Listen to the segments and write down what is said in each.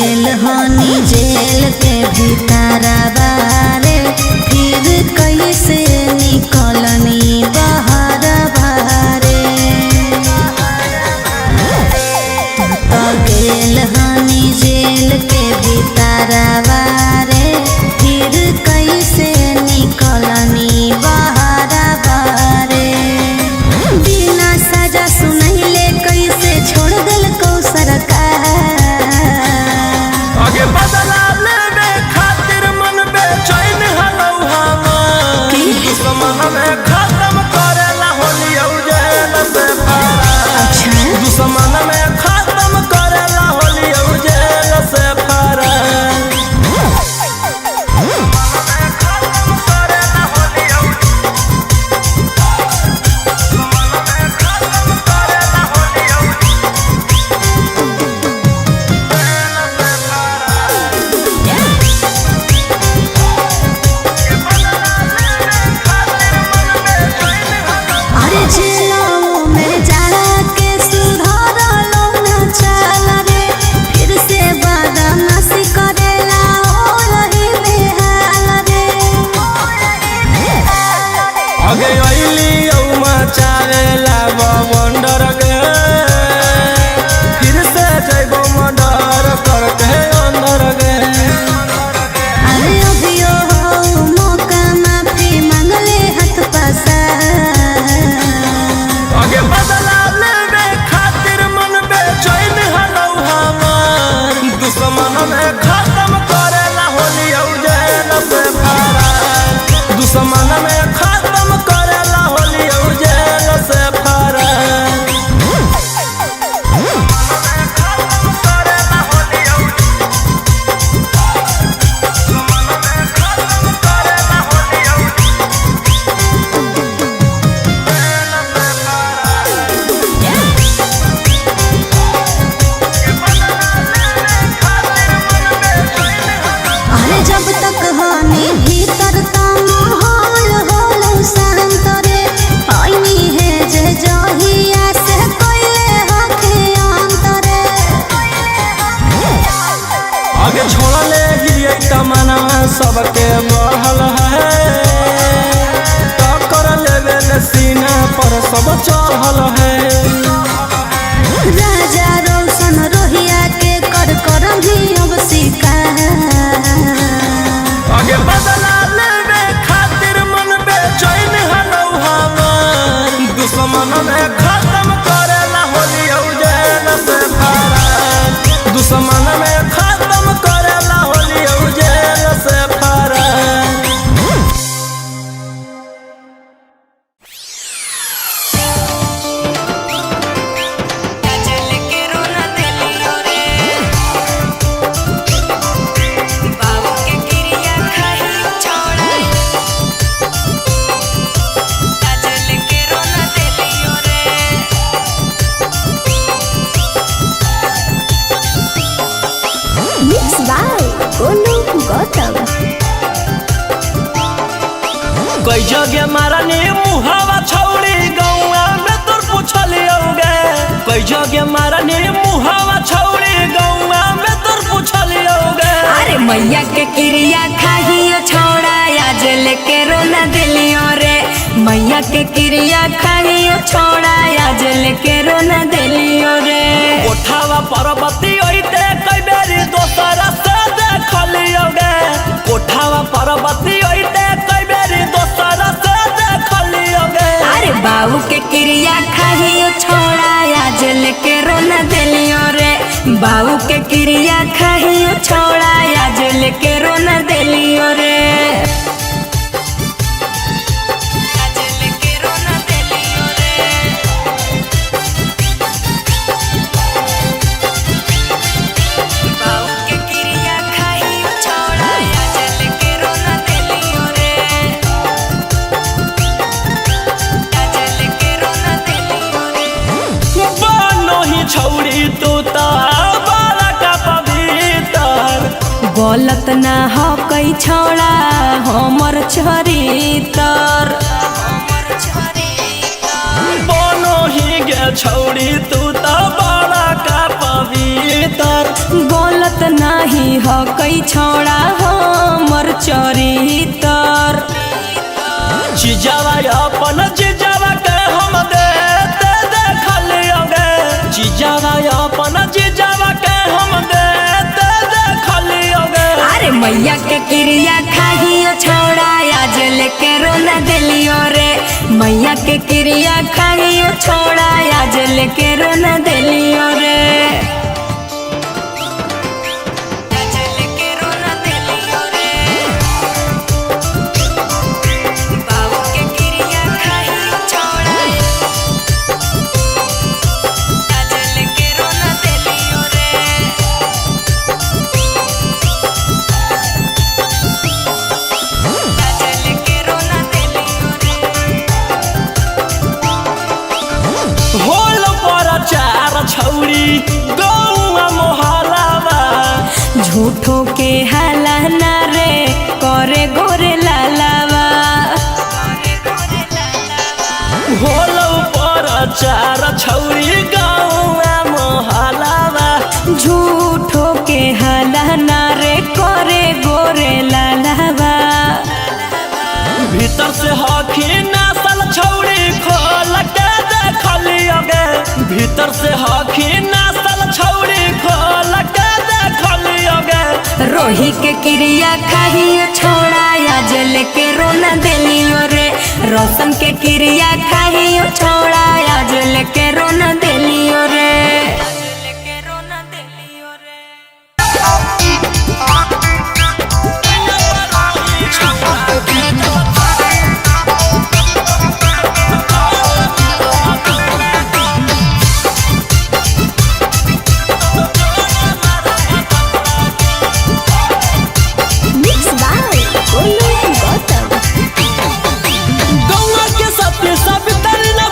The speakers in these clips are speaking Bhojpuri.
गेल हनी जेल के भीतरवा रे, फिर कैसे निकलनी बहरवा रे। तो गेल हनी जेल के भीतरवा रे, फिर कैसे निकलनी बहरवा रे। बिना सजा सुनैले कैसे छोड़ दिल को सरकार। आगे बदला लेने खातिर मन बेचैन हलौ हमार, दुश्मन में खत्म करेला होली जेल से फरार। दुश्मन में खत्म करेला होली जेल से फरार। आगे अइली मचावेला बवंडर गे, फिर से जइबो मर्डर करके अंदर गे। अरे अभियो हो मौका माफी मांगले हाथ पसार। आगे बदला लेने खातिर मन बेचैन हलौ हमार, दुश्मन में खत्म करेला होली जेल से फरार। दुश्मन में खत्म करेला होली जेल से फरार। अरे जब तक हनी भीतर ता माहौल होलो शांत रे, आईनी है जे जहिया से कोइले हखे अंतरे। आगे छोड़ले ही तमन्ना सबके बढ़ल है, टक्कर लेवे सीना पर सब चढ़ल है। राजा रोशन रोहिया के कर करम भी अब शिकार। आगे बदला लेने खातिर मन बेचैन हलौ हमार, दुश्मन में खत्म करेला होली जेल से फरार। दुश्मन में खत्म करेला होली जेल से फरार। कई जगह मारनी मुहावा छौड़ी गौआ में तोर पूछलियोगे। कई जगह मारनी मुहावा छौड़ी गौआ में तोर पूछलियोगे। अरे मैया के क्रिया खाहियो छोड़ा आज लेके रोना दिलियो रे। मैया के क्रिया खाहियो छोड़ा आज लेके रोना दिलियो रे। कोठावा पर्वती ओइते कई बेरी दोसरा से देखलियोगे। कोठावा पर्वती ओइते कई बेरी दोसरा से देखलियोगे। अरे बाबू के क्रिया खाहियो छोड़ा आज लेके रोना दिलियो रे। बाबू के क्रिया खाहियो छोड़ा आज लेके रोना दिलियो रे। छौड़ी तू तो बड़ा का पवित्र, गलत ना हो कई छोड़ा हमर चरितर। बनो ही गे छौड़ी तू तो बड़ा का पवित्र, गलत जानत नाही हो कई छोड़ा हमर चरितर। चिजावा अपन चिजावा के हम देते देखलियोगे, चिजावा अपन चिजावा के हम देते देखलियोगे। अरे मैया के क्रिया खाहियो छोड़ा आज लेके रोना दिलियो रे, मैया के क्रिया खाहियो छोड़ा आज लेके रोना दिलियो रे। छौरी गौआ मोहलावा झूठो के हाला ना रे करे गोरे लालावा। होलो पर चार छौरी गौआ मोहलावा झूठो के हाला ना रे करे गोरे लालावा। भीतर से हखी नसल छौरी खोल के देखलियोगे, भीतर से हखी नसल छौरी खोल के देखलियोगे। रोही के क्रिया खाहियो छोड़ा आज लेके रोना दिलियो रे, रोशन के क्रिया खाहियो छोड़ा आज लेके रोना दिलियो रे। गौआ के सत्य सब तरना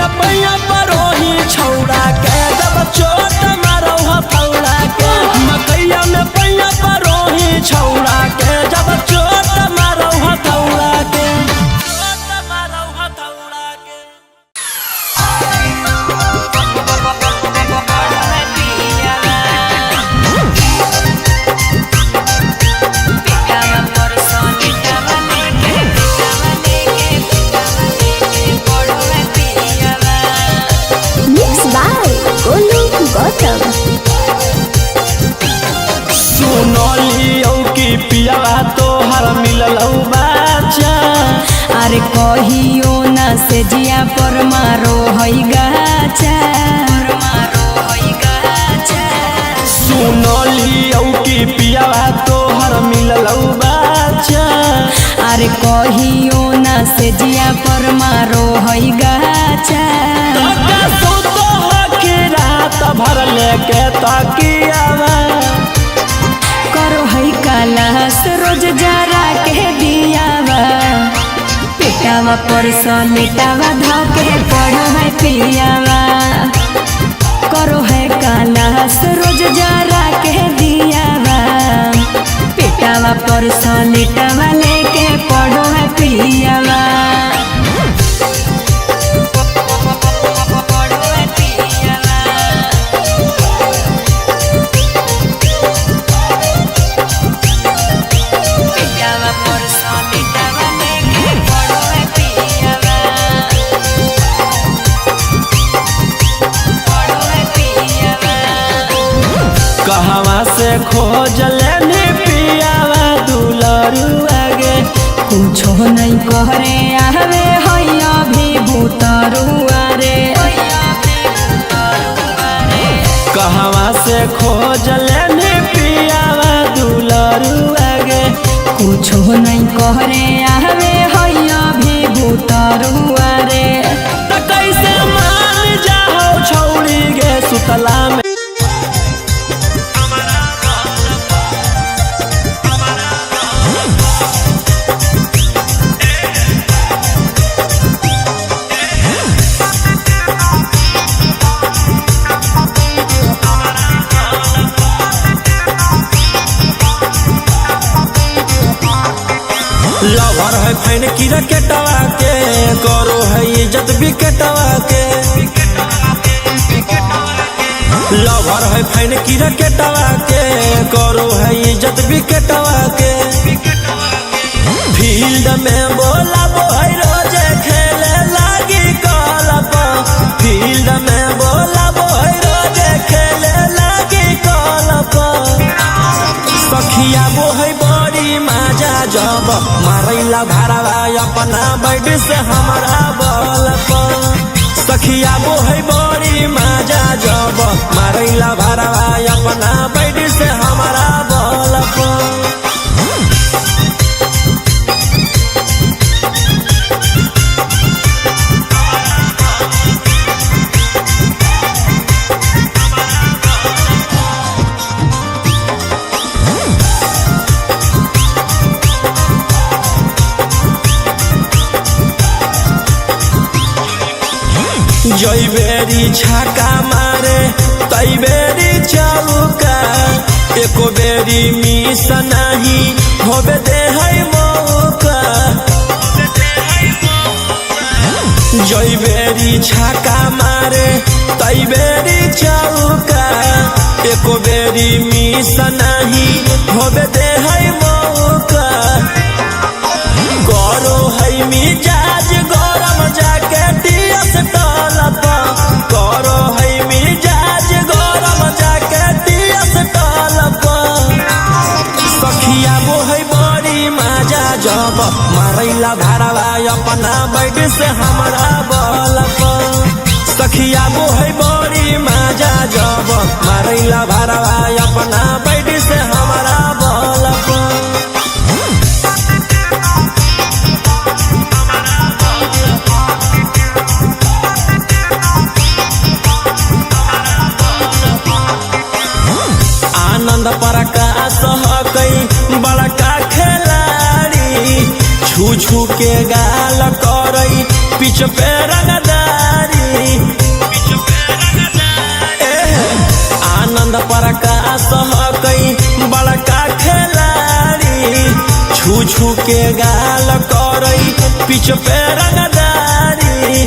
में पैया परोही छौड़ा के जब चोट मारो हथौड़ा के मकैया में पैया परोही छौड़ा के जब चोट मारो हथौड़ा के पियावा तोहर मिलल बाचा अरे कहियो ना से जिया पर मारो हई गाचा सुनलियो कि पियावा तोहर मिलल बाचा अरे कहियो ना से जिया पर मारो हई गाचा सुतो के रात भर लेके तकियावा करो हई कालास रोज जरा के दियावा पेटावा पर सलेटावा धके पढ़ो है पियावा करो है कालास रोज जरा के दियावा पेटावा पर सलेटावा लेके पढ़ो है पियावा कहवा से खोज लेनी पियावा दुलरुआ गे कुछो नहीं करे आवे हैया भी भूतरुआ रे कहवा से खोज लेनी पियावा दुलरुआ गे कुछो नहीं करे आवे हैया भी भूतरुआ रे त कैसे मान जाओ छौड़ी गे सुतला में लवर है फैन की रकेटवा के करो है इज्जत विकेटवा के लवर है फैन की रकेटवा के करो है इज्जत विकेटवा के फील्ड में बोला बोहै रोजे खेले लागी कलप फील्ड में बोला बोहै रोजे खेले लागी कलप सखिया बोहै बड़ी माजा जब मारैला भारवा अपना बैठ से हमारा बल सखिया बोहै बड़ी माजा जब मारैला भारवा अपना बैठ से हमारा बल जई बेरी छाका मारे तई बेरी चौका एको बेरी मिस नहीं होबे दे है मौका जई बेरी छाका मारे तई बेरी चौका एको बेरी मिस नहीं होबे दे है मौका करो है मिजाज गरम जाके दियस टलप करो है मिजाज गरम जाके दियस टलप सखिया बोहै बड़ी माजा जब मारैला भारवा अपना बैठ से हमारा बलप सखिया बोहै बड़ी माजा जब मारैला भारवा अपना बैठ से हमारा बलप प्रकाश हकई बड़का खिलाड़ी छू छू के गाल करई पिछ पे रंगदारी के गाल करई पीछ पे रंगदारी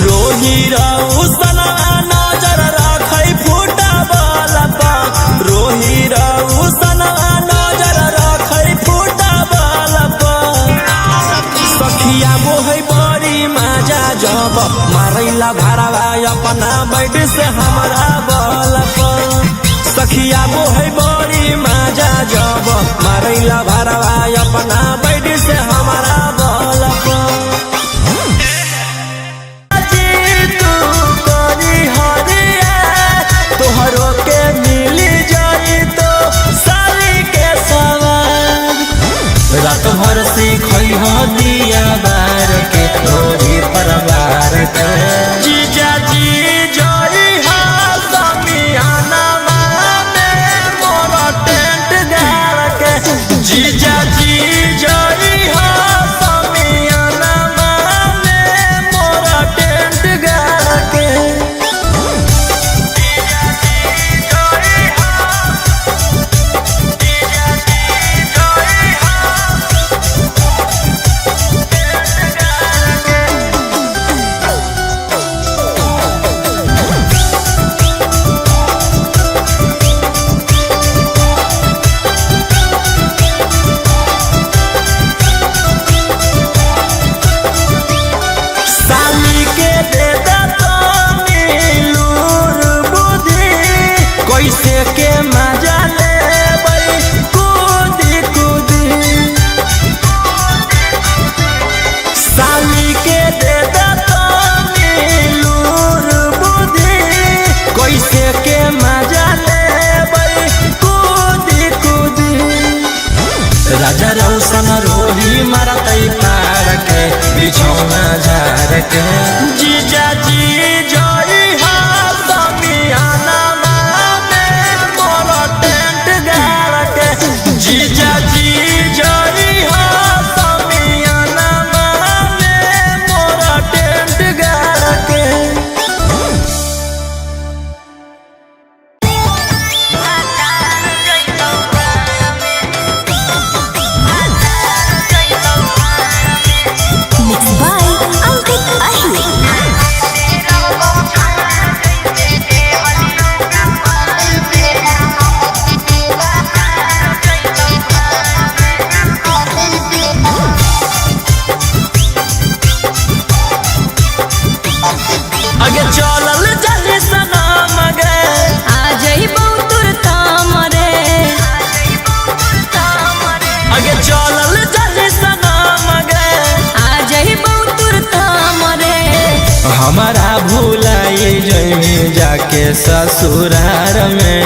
रोही रउसना नजर रखई फुटबॉल पर रोही रउसना नजर रखई फुटबॉल पर सखिया मोहई बड़ी माजा जब मारैला भरवा अपना बैठ से हमरा बल पर सखिया मोहई बड़ी माजा जब मारैला भरवा अपना बैठ से हमारा बल पर तोहरो के मिली जाई तो साली के सवार रात भर सीखई हो दिया बार के तोरी परिवार के जीजा जी जोई हा समियाना में मोर टेंट गाड़ के जीजा जी जोई हा समियाना में मोर टेंट गाड़ के कैसे के मजा ले कूदी कूदी साली के दे लूर बुद्धि कैसे के मजा ले कूदी कूदी राजा रौशन रोही मारतई पार के बिछौना झार के जीजा जी जोई हा समियाना जीजा जी जोई हा समियाना में मोरा टेंट गाड़ के Mixed by Ankit Ahmed. आगे चलल जल्दी सनम गे आ जइबौ तोर काम रे आगे चलल जल्दी सनम गे आ जइबौ तोर काम रे हमारा भूलाई जइमी जाके ससुरार में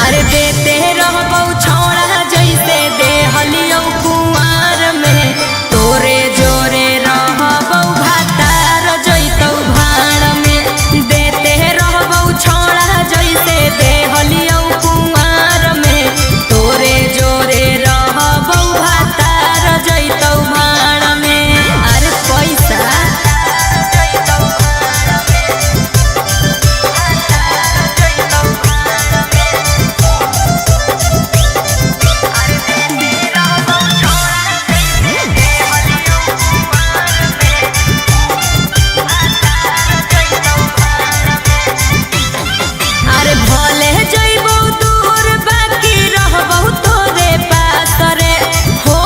अरे देते रहबौ छौड़ा जैसे देहलियौ कुंवार में तोरे जोरे रहबौ भातार जइतौ भाड़ में देते रहबौ छौड़ा जैसे देहलियौ कुंवार में तोरे जोरे रहबौ भातार जइतौ भाड़ में अरे पैसा अरे भले जइबौ दूर बाकी रहबौ तोरे पास रे हो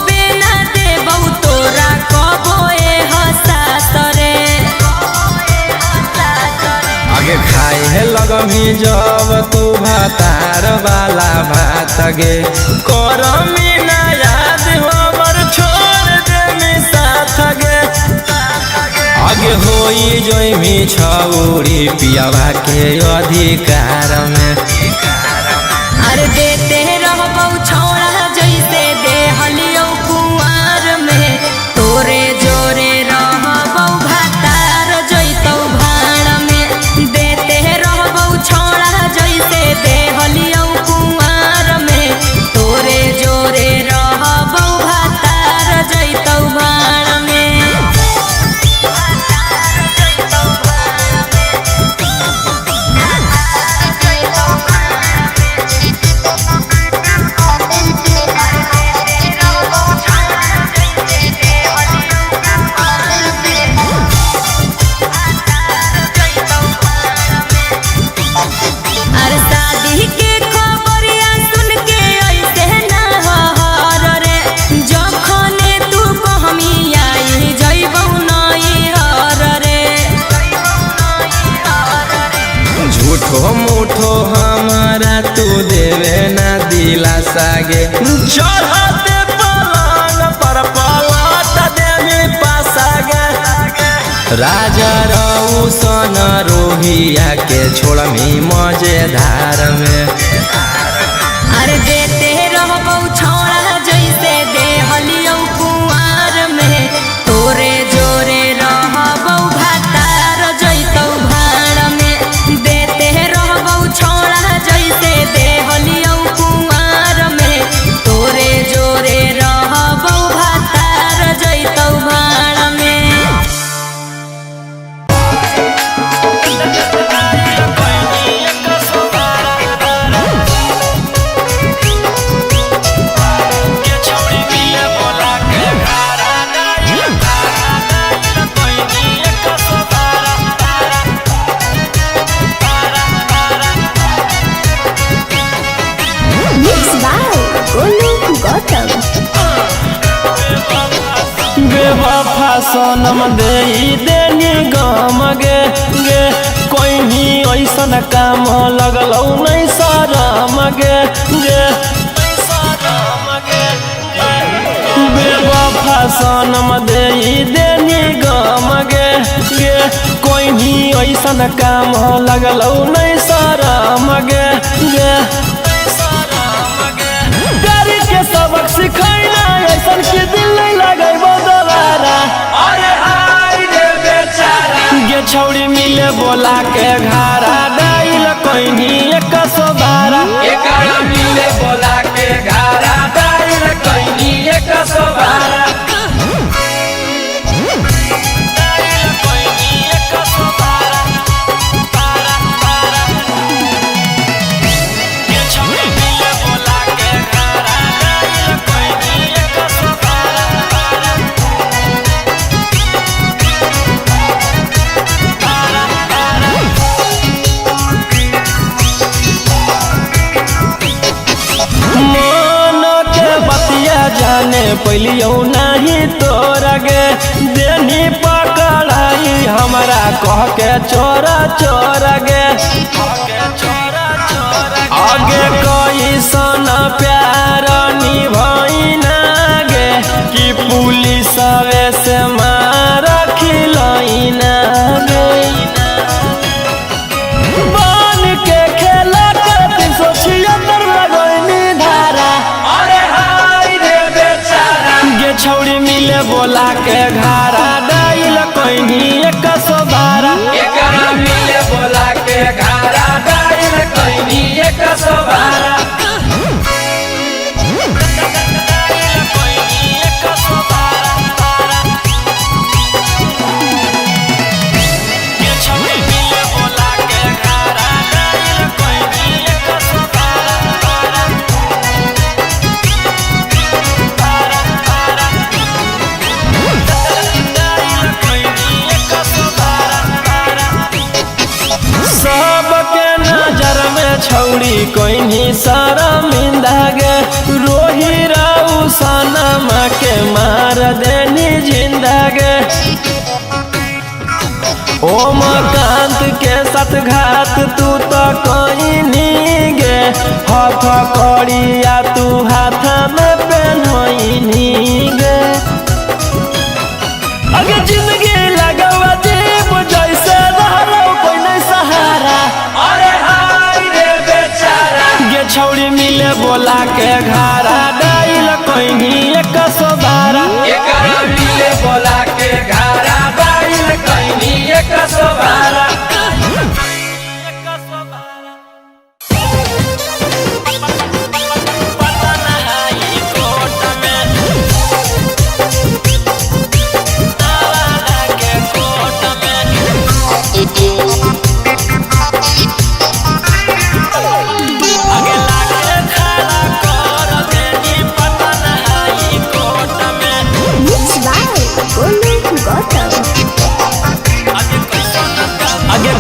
बिना देबौ तोरा कबो एहसास रे आगे खाए है लगमी जब तू भातार वाला भात गे करमी ना याद हमर छोड़ दे साथ गे आगे होई जइमी छौरी पियावा के अधिकार में अरे देते रहबौ छौड़ा जैसे देहलियौ कुंवार में तोरे जोरे रहबौ भातार जइतौ भाड़ में देते रहबौ छौड़ा जैसे देहलियौ कुंवार में तोरे जोरे रहबौ भातार जइतौ भाड़ में मुठो मुठो हमारा तू देवे ना दिलासा गे चढ़ते पलंग पर पलट देवी पासा गे राजा रौसन रोहिया के छोड़मी मजेदार में अरे देते रहबौ छौड़ा जैसे देहलियौ कुंवार में तोरे जोरे रहबौ भातार जैतौ भाड़ में देते रहबौ छौड़ा जैसे देहलियौ कुंवार में तोरे जोरे रहबौ भातार जैतौ भाड़ में बेवफा सनम देनी गम गे गे कोई भी ऐसन काम लगलौ नहीं शरम गे गे बेवफा सनम देनी गम गे गे कोई भी ऐसन काम लगलौ नहीं शरम गे गे गाड़ी के सबक सिखैना ऐसन के दिल नहीं लगैबो दोबारा अरे हाय रे बेचारा गे छौड़ी मिले बोला के घारा डाइल कोइनी 112 एकरा मिले बोला के घारा डाइल कोइनी 112 जाने पहलियो नहीं तोरा गे देनी पकड़ाई हमारा कह के चोरा चोरा गे आगे कोई सन प्यार निभाइना गे कि पुलिस से मार खिलैना गे बन के खेला के 376 लगैनी धारा छौड़ी मिले बोला के घारा डाइल कोइनी 112 एकरा मिले बोला के घारा डाइल कोइनी 112 छौड़ी कोइनी शर्मिंदा गे रोही राउ सनमा के मार देनी जिंदा गे ओमकांत के साथ घात तू तो कोइनी गे हाथ कड़िया तू हाथ में पहनोइनी गे अगे जिंदगी लगवा जीव जैसे रहलो कोई नहीं सहारा अरे छौड़ी मिले बोला के घारा डाइल कोइनी 112 एकरा मिले बोला के घारा डाइल कोइनी 112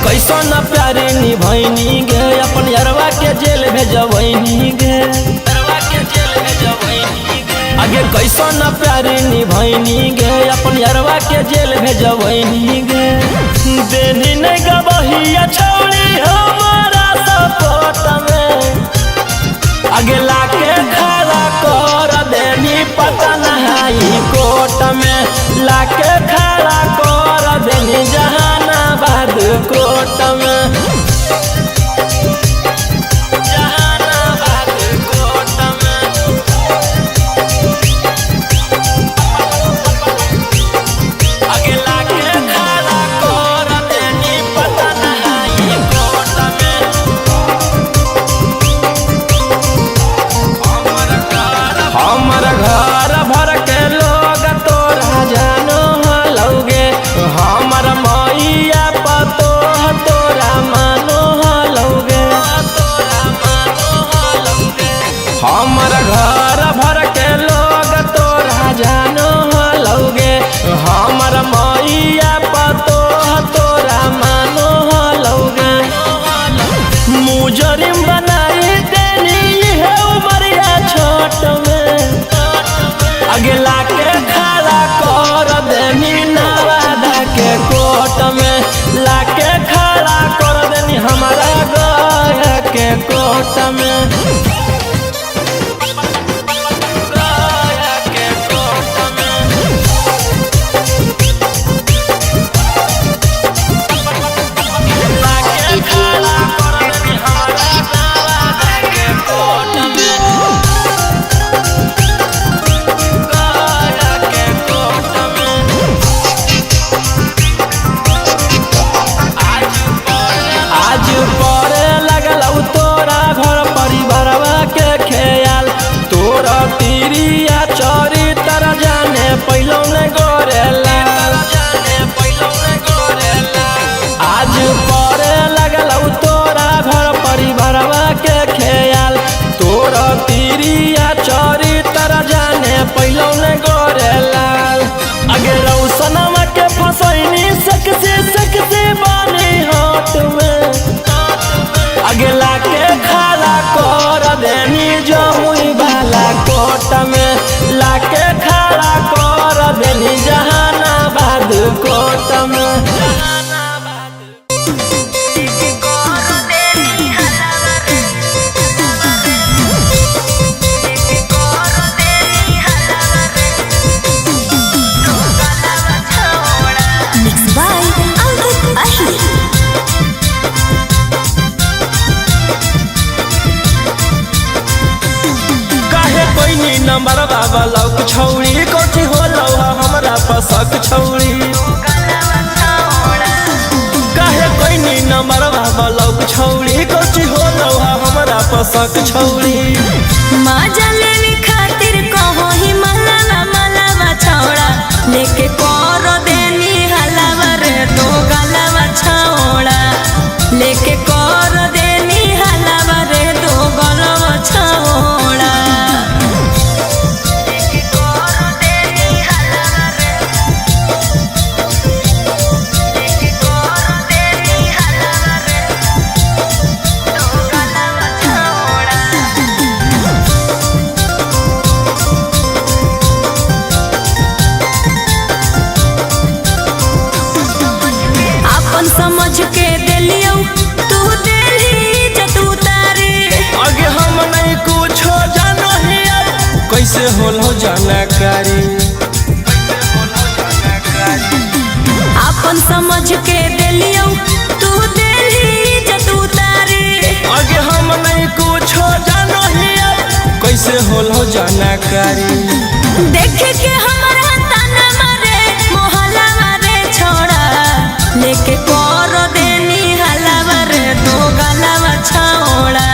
कैसन प्यारे निभैनी गे अपन यारवा के जेल भेजबैनी गे आगे कैसन प्यारे निभैनी गे अपन यारवा के जेल भेजबैनी गे देनी नहीं गबहिया छौड़ी हमारा में लाके खड़ा कर देनी जहानाबाद कोर्ट में। जहानाबाद कोर्ट में आगे लाके खड़ा कर देनी पटना हाई कोर्ट में। हमर घर भर के लोग तोरा जानो हलौगे, हमर मैया पतो तोरा मानो हलौगे। हमर घर भर के लोग तोरा जानो हलौगे, हमर मैया पतो तोरा मानो हलौगे। मुजरिम बनाई देनी है उमरिया छोट में, अगला के खड़ा कर देनी नवादा के कोर्ट में। लाके खड़ा कर देनी हमारा गया के कोर्ट में। गया के कोर्ट में लाके खड़ा कर देनी हमारा नवादा के कोर्ट में। आज पड़े लगल तोरा घर परिवारवा के ख्याल, तोरा तिरिया चोरी तर जाने पहलो ने गोरेला। आज पड़े लगल तोरा घर परिवारवा के ख्याल, तोरा तिरिया चोरी तर जाने पहलो ने गोरेला। अगे रौसनवा के फसैनी सकसे बानी हाथ में, अगला के खड़ा कर देनी जमुई वाला कोर्ट में। लाके खड़ा कर देनी जहानाबाद कोर्ट में। Mixed by Ankit Ahir. काहे कोई नंबर बाबा लौक छौड़ी कोठी होलौ हमरा पसक छौड़ी। काहे कोई नंबर बाबा लौक छौड़ी कोठी होलौ हमरा पसक छौड़ी। माजा लेने खातिर कहो ही मलावा मलावा छौड़ा, लेके कर देनी हलावा रे दो गलावा छौड़ा। लेके कर देनी हलावा रे दो गलावा छौड़ा। अपन समझ के देलियो तू देली इज्जत उतारे। आगे हम नहीं कुछो जानो ही अब कैसे होलो जानकारी। अपन समझ के देलियो तू देली इज्जत उतारे। आगे हम नहीं कुछो जानो ही अब कैसे होलो जानकारी। देख के हमारा ताना मारे मोहल्ला मारे छोड़ा, लेके कर देनी हलावा रे दो गलावा छौड़ा।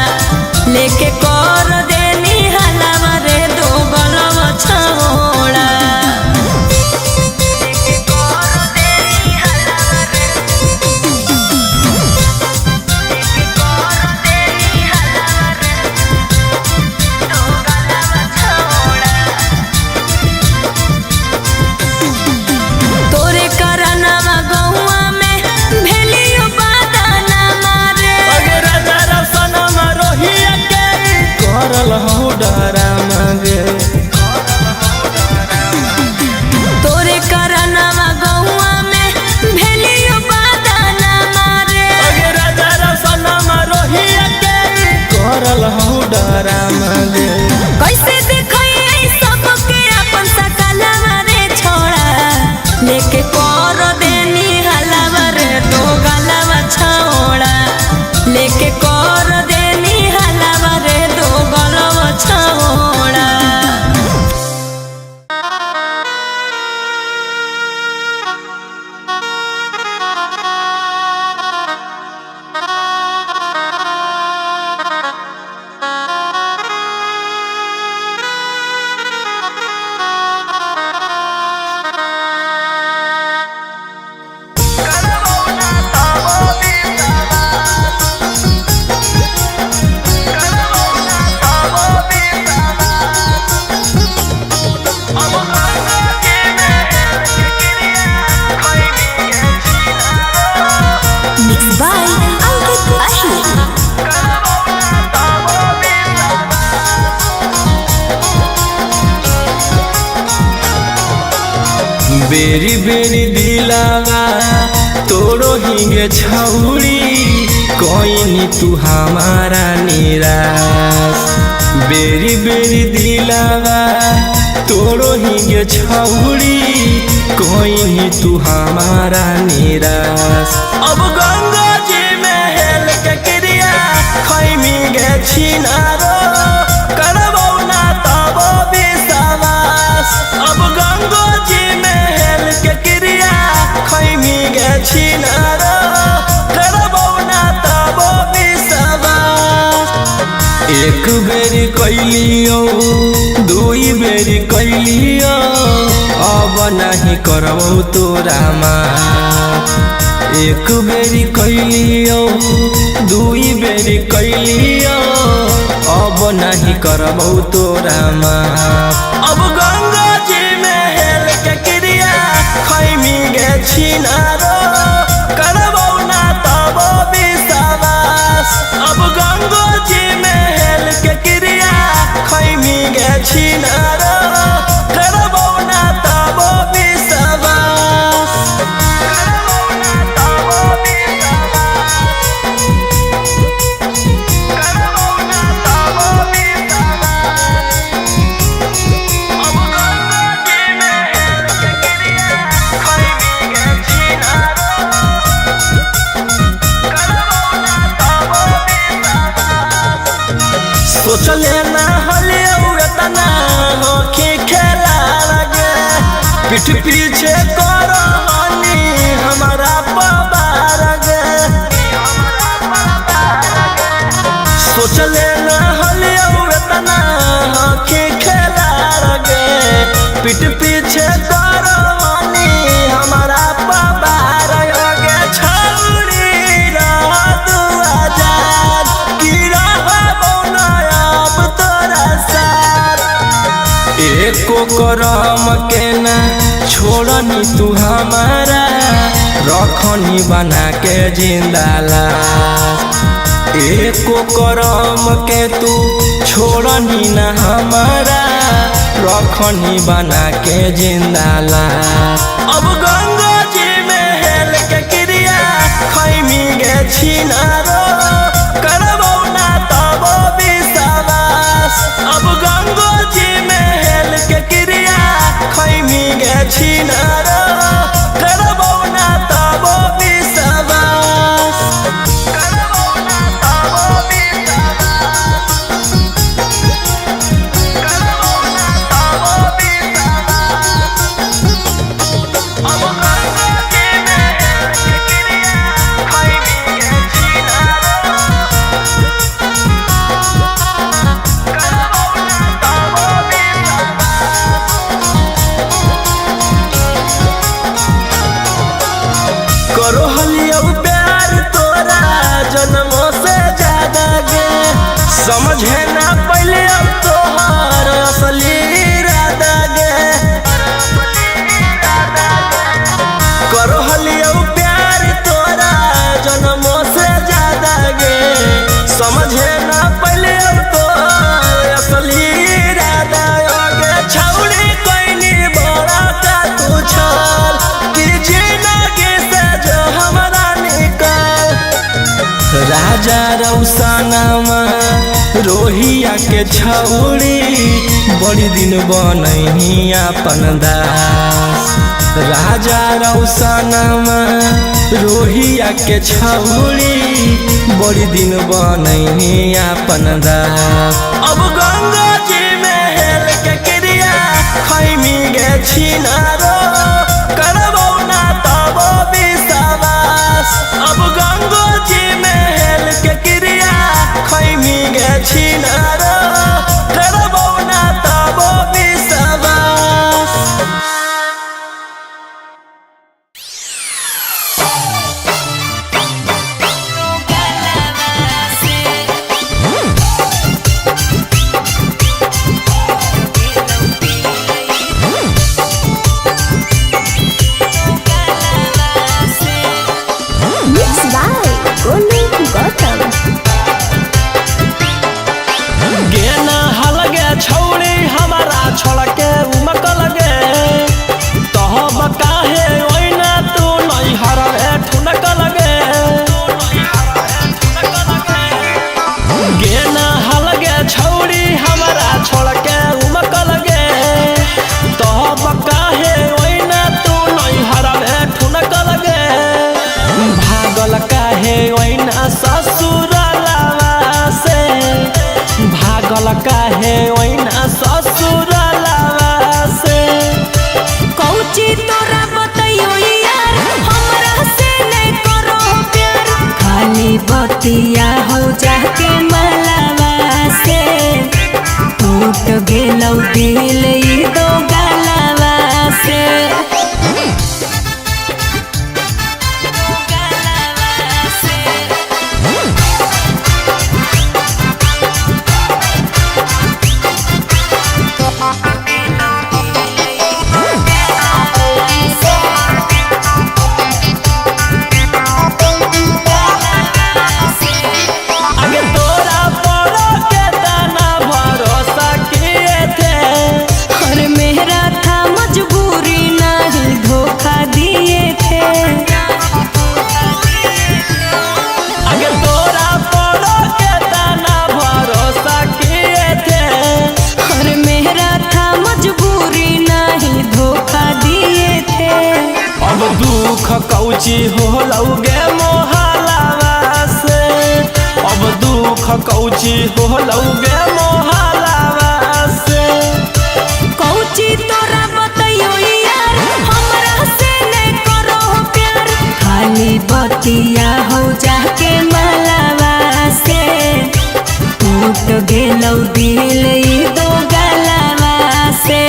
लेके कर देनी हलावा रे दो गलावा छौड़ा। तोरे करनवा गौवा में भेलियो बादाना मारे। अगे राजा रौसनवा रोहिया के बेरी बेरी दिलावा तोरो हिंगे छौड़ी कोई तू हमारा निराश। बेरी बेरी दिलावा तोरो हिंगे छौड़ी कोई तू हमारा निराश। अब गंगा जी में हेल के क्रिया खैमी गे छिनारो करबौ ना तब विश्वास। अब गंगा जी में हेल के क्रिया खैमी गे छिनारो करबौ ना तब विश्वास। एक बेरी कैलियो दुई बेरी कैलियो अब नहीं करबौ तोरा माफ। एक बेरी कैलियो दुई बेरी कैलियो अब नहीं करबौ तोरा माफ। अब गंगा जी में हेल के क्रिया खैमी गे छिनारो करबौ ना तब विश्वास। अब गंगा जी में हेल के क्रिया खैमी गे छिनारो करबौ ना तब विश्वास। करबौ ना तब विश्वास। करबौ ना तब विश्वास। अब गंगा जी में हेल के क्रिया खैमी गे छिनारो करबौ ना तब विश्वास। सोचले ना हलियो तना होके खेला लगे पीठ पीछे करनी हमारा पबार गे। सोचले ना हलियो तना होके खेला लगे पीठ पीछे करनी हमारा पबार गे। छौरी रह तू आजाद की रहबौ ना अब तोरा साथ। एको करम के ना छोड़नी तू हमारा रखनी बना के जिंदा लाश। एको करम के तू छोड़नी ना हमारा रखनी बना के जिंदा लाश। अब गंगा जी में हेल के क्रिया खैमी गे छिनारो करबौ ना तब विश्वास। अब गंगा जी में हेल के क्रिया खैमी गे छिनारो करबौ ना तब विश्वास। करबौ ना तब विश्वास। करबौ ना तब विश्वास। अब गंगा जी में हेल के क्रिया खैमी गे छिनारो करबौ ना तब विश्वास। करो हलियो प्यार तोरा जन्मों से ज्यादा गे समझे ना पहले अब तोहर असली इरादा गे। करो हलियो प्यार तोरा जन्मों से ज्यादा गे समझे ना पहले अब तोहर असली इरादा गे। छौड़ी कोइनी बड़ा का तू छल कि जिंदगी से जो हमारा निकल। राजा रौसानामा रोहिया के छौड़ी बड़ी दिन बनही अपन दास। राजा रौसानामा रोहिया के छौड़ी बड़ी दिन बनही अपन दास। अब गंगा जी में हेल के क्रिया खैमी गे छिनारो करबौ ना तब विश्वास। अब गंगा जी में हेल के क्रिया खैमी गे छिनारो करबौ ना तब विश्वास। छोड़ के उमक लगे तो काहे बतिया हो जाके मलावा से टूट गेलौ दिल ई दो गलावा से। दुख कौची होलौगे मोहलावा से, अब दुख कौची होलौगे मोहलावा से। कौची तोरा बतैयो यार हमरा से ने करो प्यार, खाली बतिया हो जाके मलावा से टूट गेलौ दिल ई दो गलावा से।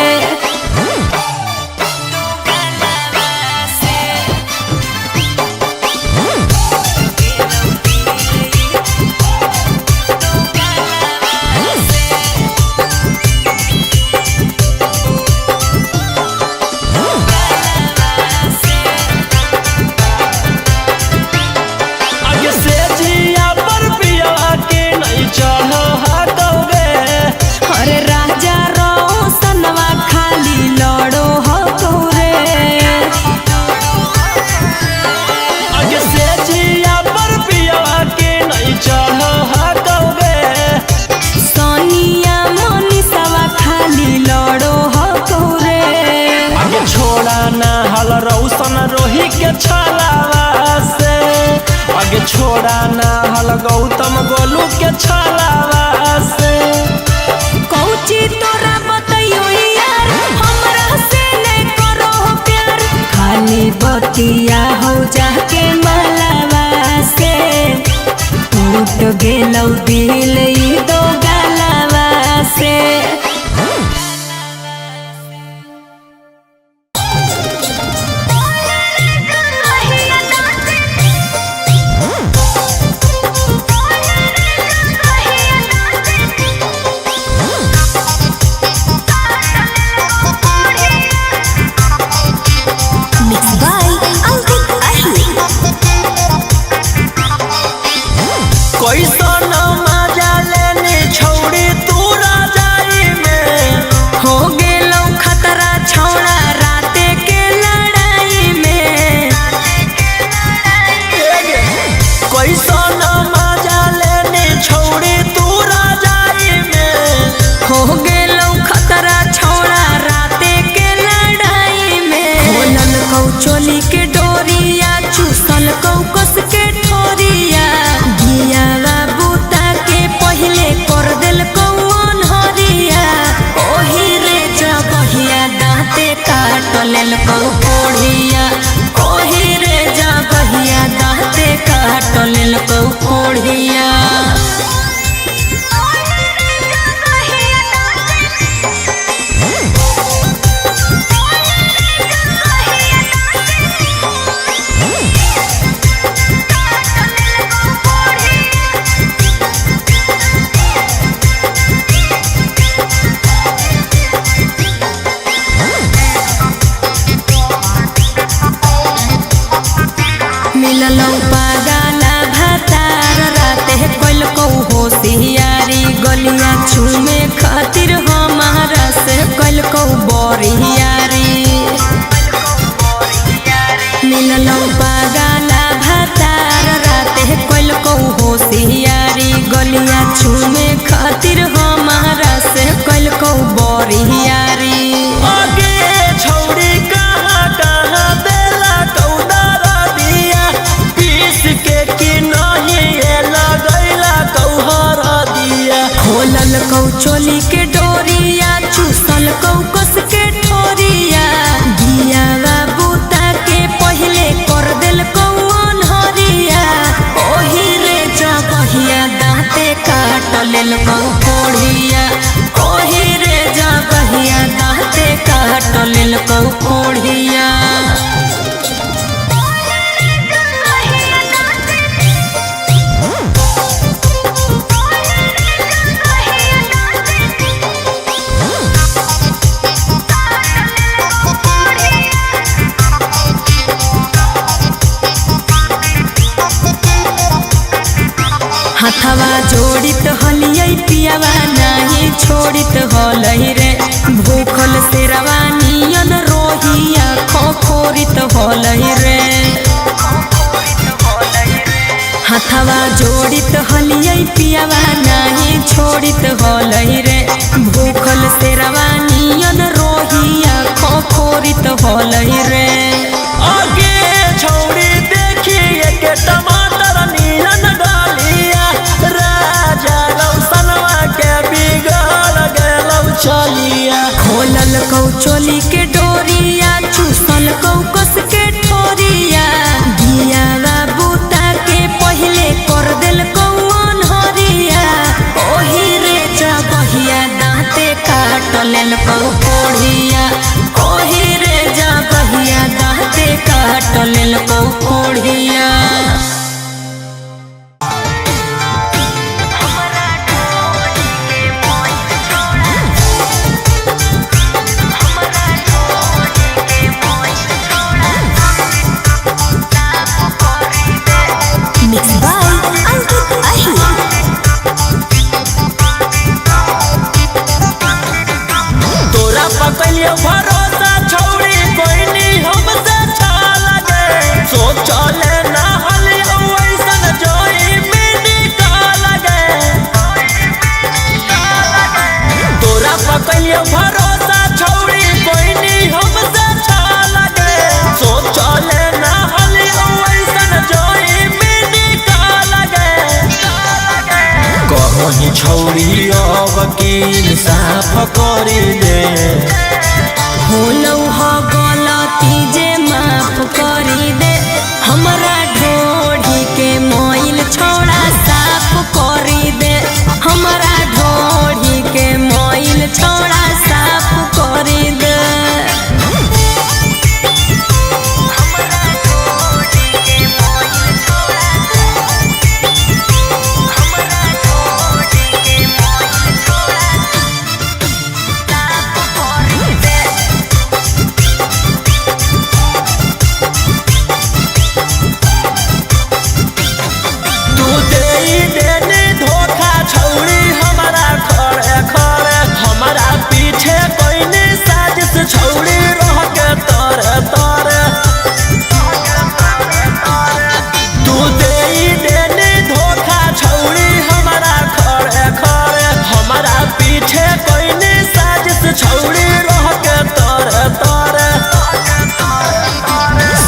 अरे राजा रोशनवा खाली लड़ो हो तोरे, आगे से जिया पर पिया के नहीं चढ़ो हटोगे। सोनिया मनीषवा खाली लड़ो हो तोरे, आगे छोड़ा ना हल रोशन रोही के छलावा से, आगे छोड़ा ना हल गौतम गोलू के छलावा से। कौची तोरा बतैयो यार हमरा से ने करो प्यार, खाली बतिया हो जाके मलावा से टूट गेलौ दिल ई दो गलावा से। कैसन मजा लेने छौड़ी तू राजाई में, हो गेलौ खतरा छौड़ा राते के लड़ाई में। कैसन मजा लेने छौड़ी तू राजाई में, हो गेलौ खतरा छौड़ा राते के लड़ाई में। खोलल कौ चोली के डोरिया चूसल कौ कस के ठोरिया, गियावा बूता के पहिले कर देल कौन हरिया। ओही रे जगहिया दाँते काट लेल कौ कोढ़िया, ओही रे जगहिया दाँते काट लेल कौ कोढ़िया। मिललौ पागला भतार राते कोइल कौ होशियारी, गलिया छूमे खातिर हमारा से कोइल कौ बोरियारी। मिललौ पागला भतार राते कोइल कौ होशियारी, गलिया छूमे खातिर हमारा से कोइल कौ बोरियारी। आगे छौड़ी कहाँ कहाँ देला कौदारा दिया, पीस के कि नहीं ये लगैला कौहरा दिया। खोलल कौ चोली के डोरिया चूसल कौ कस के ठोरिया, गियावा बूता के पहिले कर देल कौन हरिया। ओही रे जग हथवा जोड़ित हलियै पियावा नाही छोड़ित हलै रे भूखल से रवानियन रोहिया खोखोरित हलै रे हथवा जोड़ित हलियै पियावा नाही छोड़ित हलै रे भूखल से रवानियन रोहिया खोखोरित हलै रे आगे छौड़ी देखिए के टमाटर नीलन डालिया राजा रौसनवा के बिगड़ गेलौ चलिया खोलल कौ चोली के डोरिया चूसल कौ कस के ठोरिया दियावा बूता के पहले कर देल कौन हरिया ओही रे जगहिया दाँते काट लेल कौ कोढ़िया ओही रे जगहिया दाँते काट लेल कौ कोढ़िया तोरा पकलियो भरोसा छौड़ी कोई नहीं हमसे छल गे सोचले ना हलियो ऐसन जोई में निकाल गे तोरा पकलियो भरोसा छौड़ी कोई नहीं हमसे छल गे सोचले ना हलियो ऐसन जोई में निकाल गे कहीं छौड़ी अब की इंसाफ करी दे होलौ ह गलती जे माफ करी दे हमरा ढोढ़ी के मोइल छोड़ा साफ करी दे हमरा ढोढ़ी के मोइल छोड़ा साफ करी दे तू देई देने धोखा छौड़ी हमारा खड़े खड़े हमारा पीछे कोई ने साजिश छौड़ी रह के तोरे तोरे तू देई देने धोखा छौड़ी हमारा खड़े खड़े हमारा पीछे कोई ने साजिश छौड़ी रह के तोरे तोरे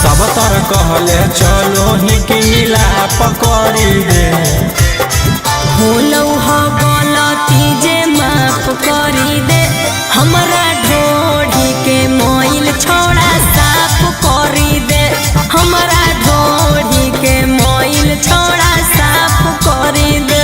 सब तर कहले चलो ही की मिलाप करी दे होलौ ह गलती जे माफ करी दे हमरा ढोढ़ी के मोइल छोड़ा साफ करी दे हमरा ढोढ़ी के मोइल छोड़ा साफ करी दे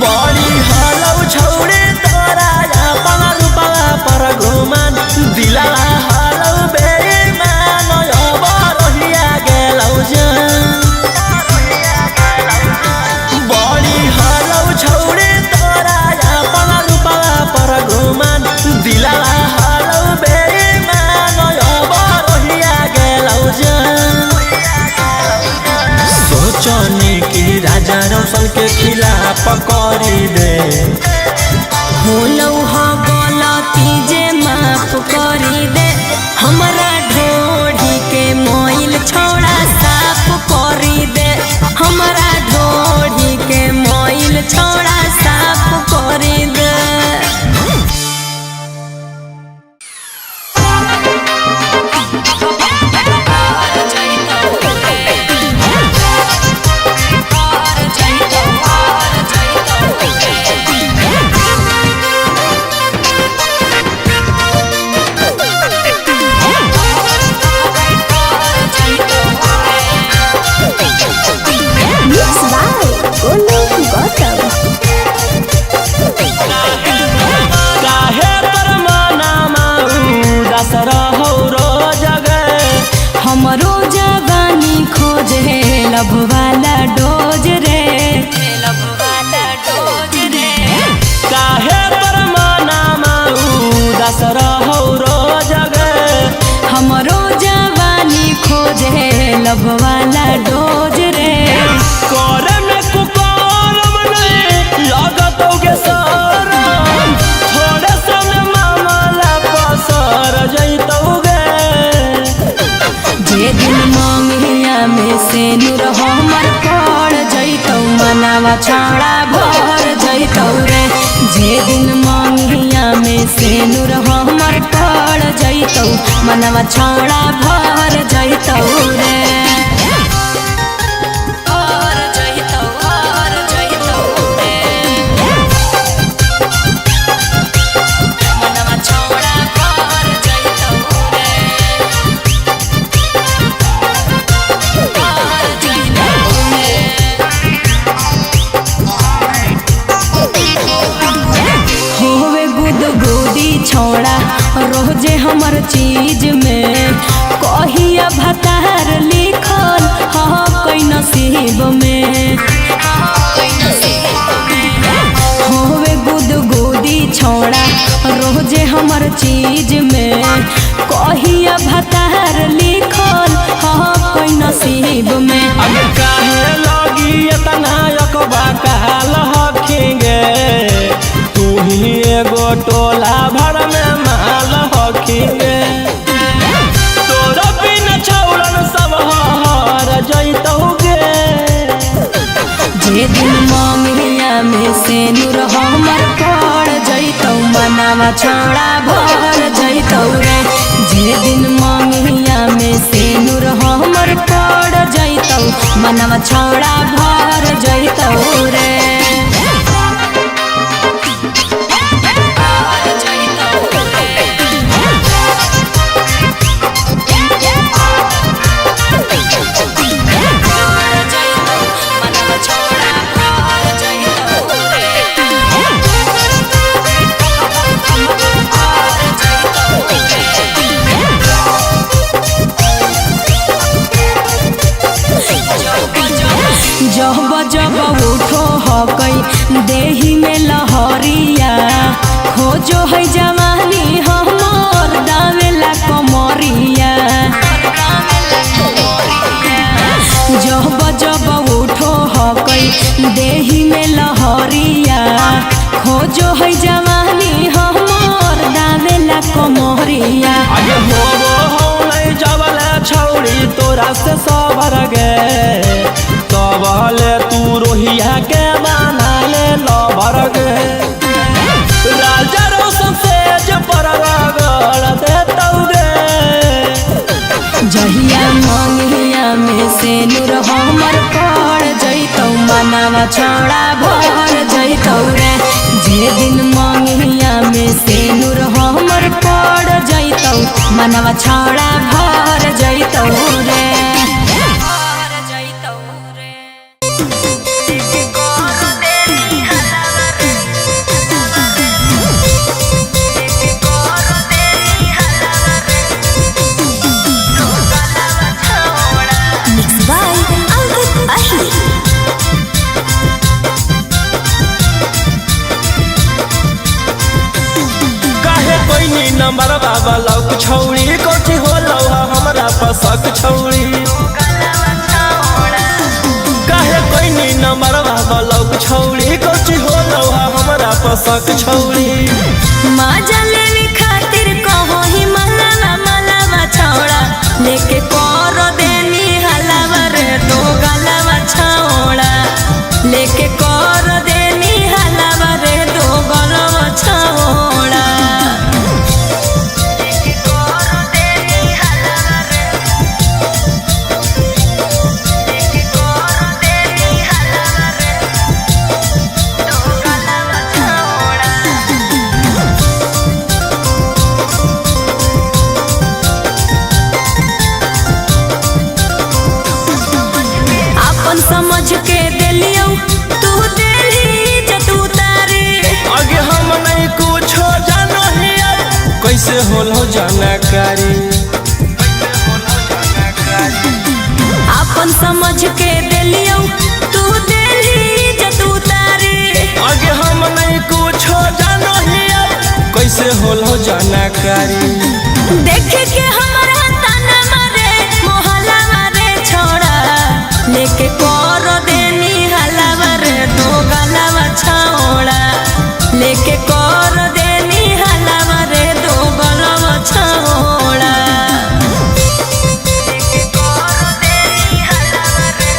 बड़ी हलौ छौड़े तोरा अपन रूपवा पर घुमान दिला हलौ बेईमान अब रहिया गेलौ जान बड़ी हलौ छौड़े तोरा अपन रूपवा पर घुमान दिला हलौ बेईमान अब रहिया गेलौ जान सोचनी की राजा रोशन के खिलाफ करी दे होलौ ह गलती जे माफ करी दे हमरा ढोढ़ी के मोइल छोड़ा साफ करी दे हमरा ढोढ़ी के मोइल छोड़ा साफ करी दे छाड़ा भर जैतौ रे। जे दिन मंगिया में सेनुर हमर पड़ जैतौ मनवा छाड़ा भर जैतौ रे। छोड़ा रोजे हमर चीज में कहिया भतार लिखल कई नसीब में। होवे गुदगुदी छोड़ा रोजे हमर चीज में कहिया भतार लिखल कई नसीब में। अब काहे लगी इतना यकबा कहल हखिंगे तू ही एगो टोला भर में माल हखिंगे। तोरा बिन छौड़न सब हर जैतौगे। जे दिन मंगिया में सेनुर हमर पड़ जैतौ मनवा छाड़ा भर जैतौ रे। जे दिन मंगिया में सेनुर हमर पड़ जैतौ मनवा छाड़ा भर जैतौ रे। जब जब उठो हकई देही में लहरिया खोजो है जवानी हमर दावेला कमरिया। जब जब उठो हकई देही में लहरिया खोजो है जवानी हमर दावेला कमरिया। आगे होबो हो नहीं जबल छौड़ी तोरा से सबर गे तबले तू रोहिया के बना ले लबर गे। राजा रोशन से पर रगड़ देतौगे। जहिया मंगिया में सेनुर हमर पड़ जैतौ मनवा छाड़ा भर जैतौ रे। जे दिन मंगिया में सेनुर हमर पड़ जैतौ मनवा छाड़ा भर जैतौ रे। नंबर बाबा लौक छौड़ी कोठी हो लौहा हमरा पसक छौड़ी। काहे कोई नी नंबर बाबा लौक छौड़ी कोठी हो लौहा हमरा पसक छौड़ी। माजा लेने खातिर कहो ही मलावा मलावा छौड़ा लेके कर देनी हलावा रे तो गलावा छौड़ा लेके कर देनी हलावा रे तो गलावा छौड़ा। समझ के दिलियो तू दिली जतू तारे। आगे हम नहीं कुछ जानो हिया कैसे होलो जानकारी। अपन समझ के दिलियो तू दिली जतू तारे। आगे हम नहीं कुछ जानो हिया कैसे होलो जानकारी। देख के हमारा ताना मारे मोहल्ला मारे छोड़ा लेके कर देनी हलावा रे तो गलावा छौड़ा लेके कर देनी हलावा रे तो गलावा छौड़ा। लेके कर देनी हलावा रे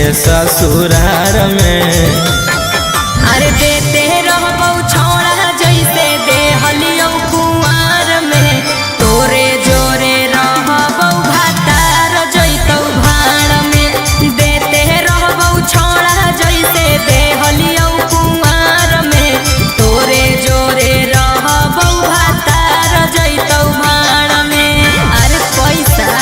के ससुरार में। अरे देते रहबौ छौड़ा जैसे देहलियौ कुंवार में, तोरे जोरे रहबौ भातार जैतौ भाड़ में। देते रहबौ छौड़ा जैसे देहलियौ कुंवार में, तोरे जोरे रहबौ भातार जैतौ भाड़ में। अरे पैसा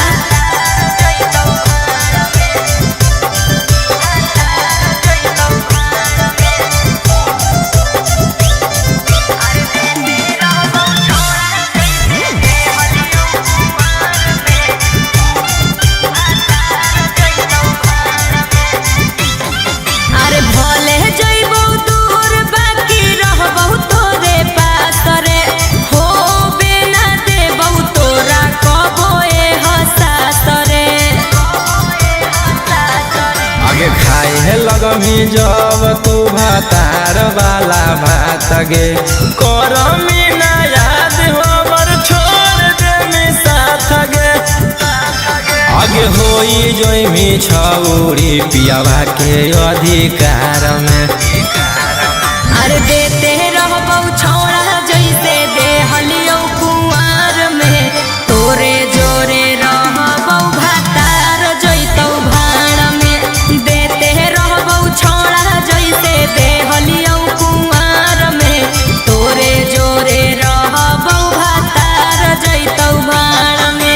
भले जइबौ दूर बाकी रहबौ तोरे पास रे, हो बेना देबौ तोरा कबो एहसास रे। आगे खाए लगमी जब तू भातार वाला भात गे, करमी ना याद हमर छोड़ दे साथ गे। आगे होई जोइमी छौरी पियावा के अधिकार में। अरे देते रहबौ छौड़ा जैसे देहलियौ कुंवार में, तोरे जोरे रहबौ भातार जैतौ भाड़ में। देते रहबौ छौड़ा जैसे देहलियौ कुंवार में, तोरे जोरे रहबौ भातार जैतौ भाड़ में।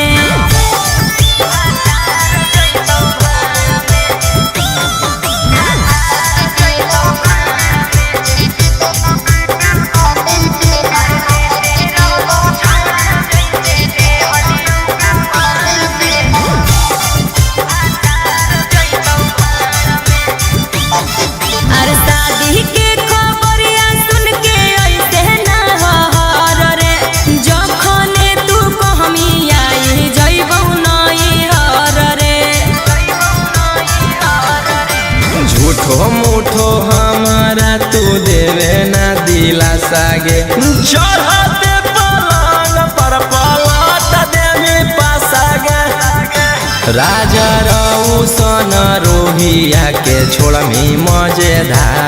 अरे शादी के खबरिया सुन के ऐसे ना हर रे, जखने तू कहमी आई जइबौ नैहर रे। झूठो मूठो हमारा तू देवे ना दिलासा गे, चढ़ते पलंग पर पलट देवी पासा गे। राजा रऊ सन रोहिया के छोड़मी मजेदार